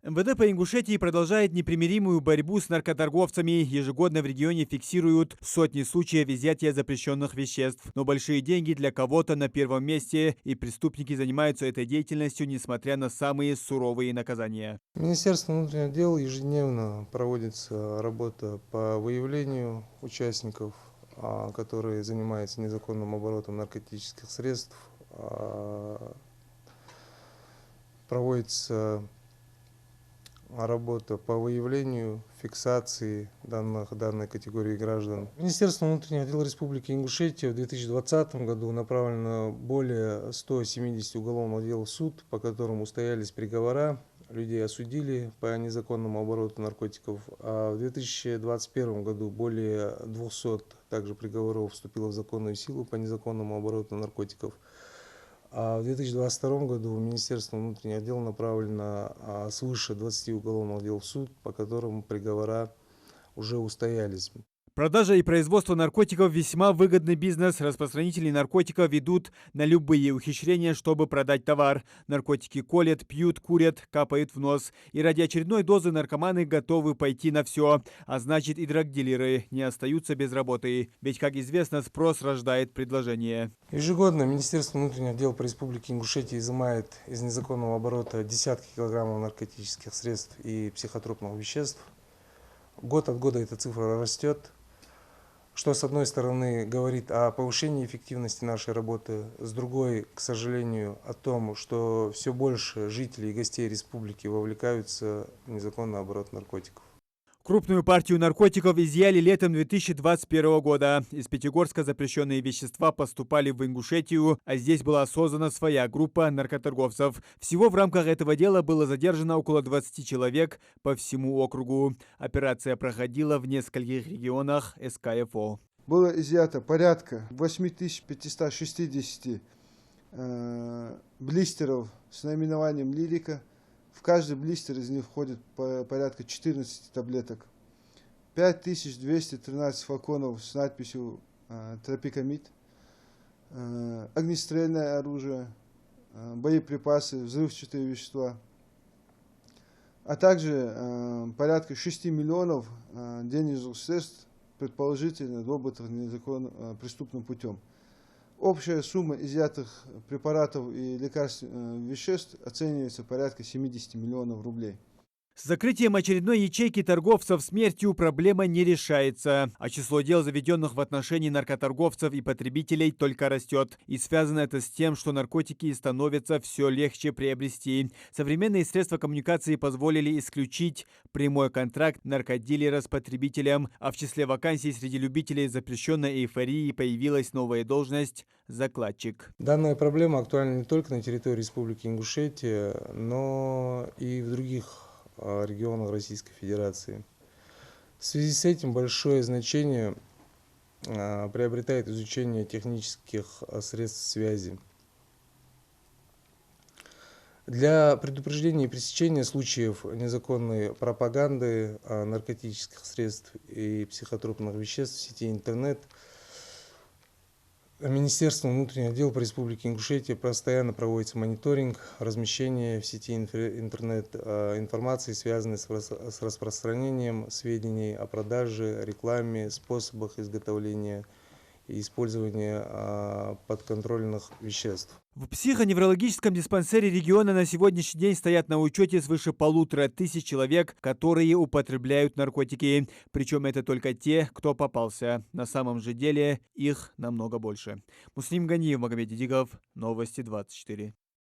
МВД по Ингушетии продолжает непримиримую борьбу с наркоторговцами. Ежегодно в регионе фиксируют сотни случаев изъятия запрещенных веществ. Но большие деньги для кого-то на первом месте, и преступники занимаются этой деятельностью, несмотря на самые суровые наказания. Министерство внутренних дел ежедневно проводится работа по выявлению участников, которые занимаются незаконным оборотом наркотических средств. Проводится работа по выявлению, фиксации данной категории граждан. Министерство внутренних дел Республики Ингушетия в 2020 году направлено более 170 уголовных дел в суд, по которым устоялись приговора. Людей осудили по незаконному обороту наркотиков. А в 2021 году более 200 также приговоров вступило в законную силу по незаконному обороту наркотиков. А в 2022 году в Министерство внутренних дел направлено свыше 20 уголовных дел в суд, по которым приговора уже устоялись. Продажа и производство наркотиков – весьма выгодный бизнес. Распространители наркотиков ведут на любые ухищрения, чтобы продать товар. Наркотики колят, пьют, курят, капают в нос. И ради очередной дозы наркоманы готовы пойти на все. А значит, и драгдилеры не остаются без работы. Ведь, как известно, спрос рождает предложение. Ежегодно Министерство внутренних дел по Республике Ингушетия изымает из незаконного оборота десятки килограммов наркотических средств и психотропных веществ. Год от года эта цифра растет, что, с одной стороны, говорит о повышении эффективности нашей работы, с другой, к сожалению, о том, что все больше жителей и гостей республики вовлекаются в незаконный оборот наркотиков. Крупную партию наркотиков изъяли летом 2021 года. Из Пятигорска запрещенные вещества поступали в Ингушетию, а здесь была создана своя группа наркоторговцев. Всего в рамках этого дела было задержано около 20 человек по всему округу. Операция проходила в нескольких регионах СКФО. Было изъято порядка 8560 блистеров с наименованием «Лирика». В каждый блистер из них входит порядка 14 таблеток. 5213 флаконов с надписью «Тропикамид», огнестрельное оружие, боеприпасы, взрывчатые вещества, а также порядка 6 миллионов денежных средств, предположительно добытых незаконным преступным путем. Общая сумма изъятых препаратов и лекарственных веществ оценивается порядка 70 миллионов рублей. С закрытием очередной ячейки торговцев смертью проблема не решается, а число дел, заведенных в отношении наркоторговцев и потребителей, только растет. И связано это с тем, что наркотики становятся все легче приобрести. Современные средства коммуникации позволили исключить прямой контракт наркодилера с потребителем, а в числе вакансий среди любителей запрещенной эйфории появилась новая должность – закладчик. Данная проблема актуальна не только на территории Республики Ингушетия, но и в других регионах Российской Федерации. В связи с этим большое значение приобретает изучение технических средств связи. Для предупреждения и пресечения случаев незаконной пропаганды наркотических средств и психотропных веществ в сети интернет Министерством внутренних дел по Республике Ингушетия постоянно проводится мониторинг размещения в сети интернет информации, связанной с распространением сведений о продаже, рекламе, способах изготовления и использования подконтрольных веществ. В психоневрологическом диспансере региона на сегодняшний день стоят на учете свыше 1500 человек, которые употребляют наркотики. Причем это только те, кто попался. На самом же деле их намного больше. Муслим Ганиев, Магомед Дидигов, Новости 24.